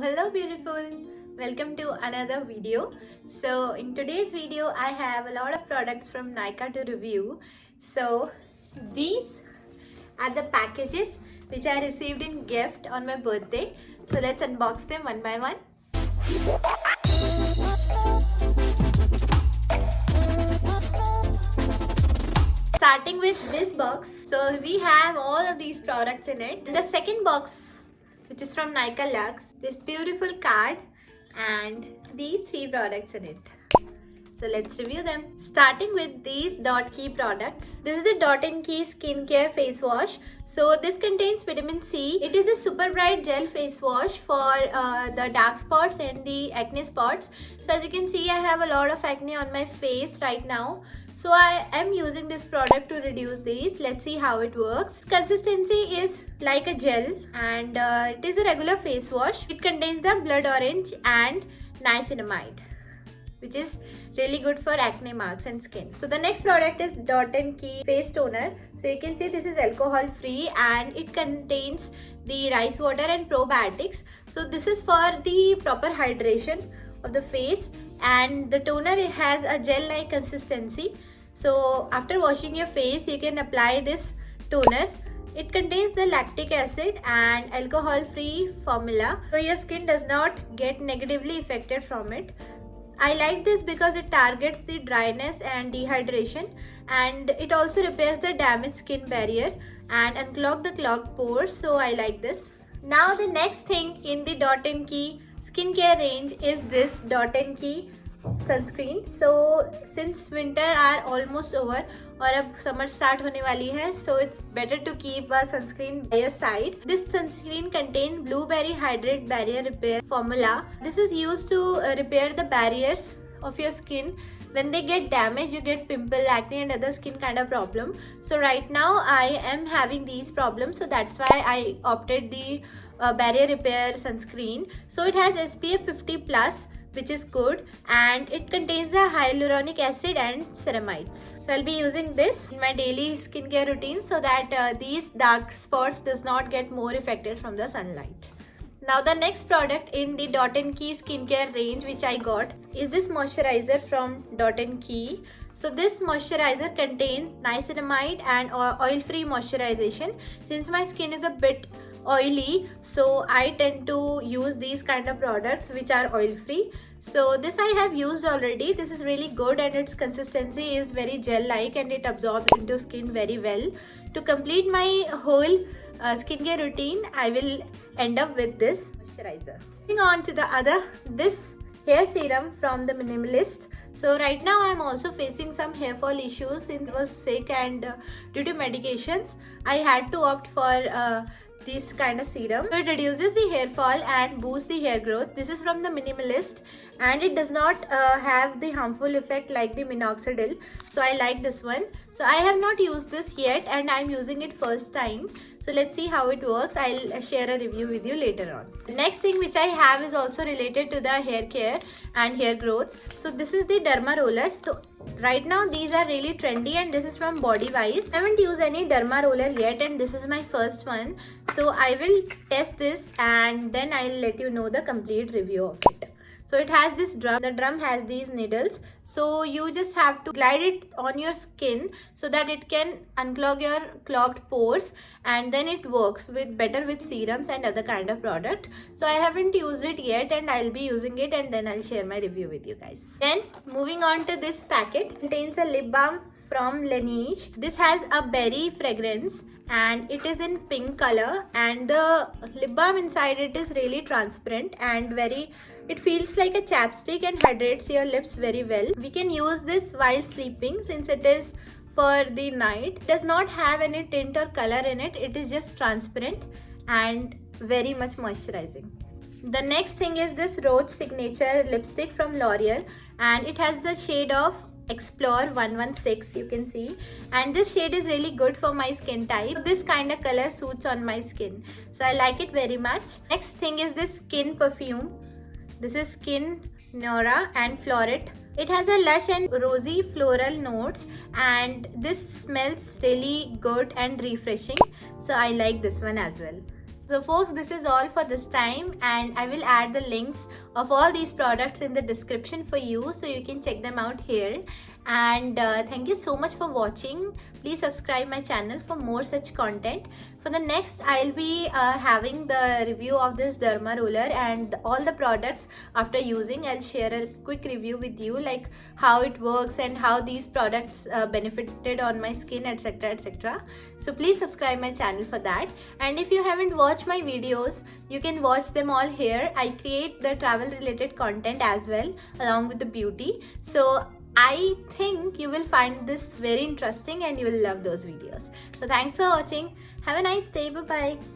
Hello beautiful, welcome to another video. So in today's video I have a lot of products from Nykaa to review. So these are the packages which I received in gift on my birthday. So let's unbox them one by one. Starting with this box, so we have all of these products in it. In the second box, which is from Nykaa Luxe, this beautiful card and these three products in it. So let's review them. Starting with these Dot Key products. This is the Dot & Key Skincare Face Wash. So this contains vitamin C. It is a super bright gel face wash for the dark spots and the acne spots. So as you can see, I have a lot of acne on my face right now. So I am using this product to reduce these. Let's see how it works. Consistency is like a gel and it is a regular face wash. It contains the blood orange and niacinamide, which is really good for acne marks and skin. So the next product is Dot & Key Face Toner. So you can see this is alcohol free and it contains the rice water and probiotics. So this is for the proper hydration of the face, and the toner has a gel like consistency. So after washing your face you can apply this toner. It contains the lactic acid and alcohol free formula, so your skin does not get negatively affected from it. I like this because it targets the dryness and dehydration, and it also repairs the damaged skin barrier and unclog the clogged pores. So I like this. Now the next thing in the Dot & Key skincare range is this Dot & Key sunscreen. So since winter are almost over और अब summer start होने वाली है, so it's better to keep a sunscreen by your side. This sunscreen contains blueberry hydrate barrier repair formula. This is used to repair the barriers of your skin. When they get damaged, you get pimple, acne and other skin kind of problem. So right now I am having these problems, so that's why I opted the barrier repair sunscreen. So it has SPF 50 plus, which is good, and it contains the hyaluronic acid and ceramides. So I'll be using this in my daily skincare routine so that these dark spots does not get more affected from the sunlight. Now the next product in the Dot & Key skincare range which I got is this moisturizer from Dot & Key. So this moisturizer contains niacinamide and oil-free moisturization. Since my skin is a bit oily, so I tend to use these kind of products which are oil-free. So this I have used already. This is really good and its consistency is very gel-like and it absorbs into skin very well. To complete my whole skincare routine, I will end up with this moisturizer. Moving on to this hair serum from the Minimalist. So right now I am also facing some hair fall issues since I was sick, and due to medications I had to opt for this kind of serum. So it reduces the hair fall and boosts the hair growth. This is from the Minimalist and it does not have the harmful effect like the minoxidil. So I like this one. So I have not used this yet and I'm using it first time. So let's see how it works. I'll share a review with you later on. The next thing which I have is also related to the hair care and hair growth. So this is the Derma Roller. So right now these are really trendy and this is from Bodywise. I haven't used any Derma Roller yet and this is my first one. So I will test this and then I'll let you know the complete review of it. So it has this drum. The drum has these needles. So you just have to glide it on your skin so that it can unclog your clogged pores, and then it works better with serums and other kind of product. So I haven't used it yet and I'll be using it and then I'll share my review with you guys. Then moving on to this packet, it contains a lip balm from Laneige. This has a berry fragrance and it is in pink color, and the lip balm inside it is really transparent and it feels like a chapstick and hydrates your lips very well. We can use this while sleeping since it is for the night. It does not have any tint or color in it. It is just transparent and very much moisturizing. The next thing is this Roach Signature lipstick from L'Oreal, and it has the shade of Explore 116, you can see, and this shade is really good for my skin type. This kind of color suits on my skin, so I like it very much. Next thing is this skin perfume. This is Skin Nora and Floret. It has a lush and rosy floral notes and this smells really good and refreshing. So I like this one as well. So folks, this is all for this time, and I will add the links of all these products in the description for you, so you can check them out here. And thank you so much for watching. Please subscribe my channel for more such content. For the next, I'll be having the review of this derma roller and all the products after using. I'll share a quick review with you, like how it works and how these products benefited on my skin, etc, etc. So please subscribe my channel for that. And if you haven't watched my videos, you can watch them all here. I create the travel related content as well, along with the beauty. So I think you will find this very interesting and you will love those videos. So thanks for watching. Have a nice day. Bye bye.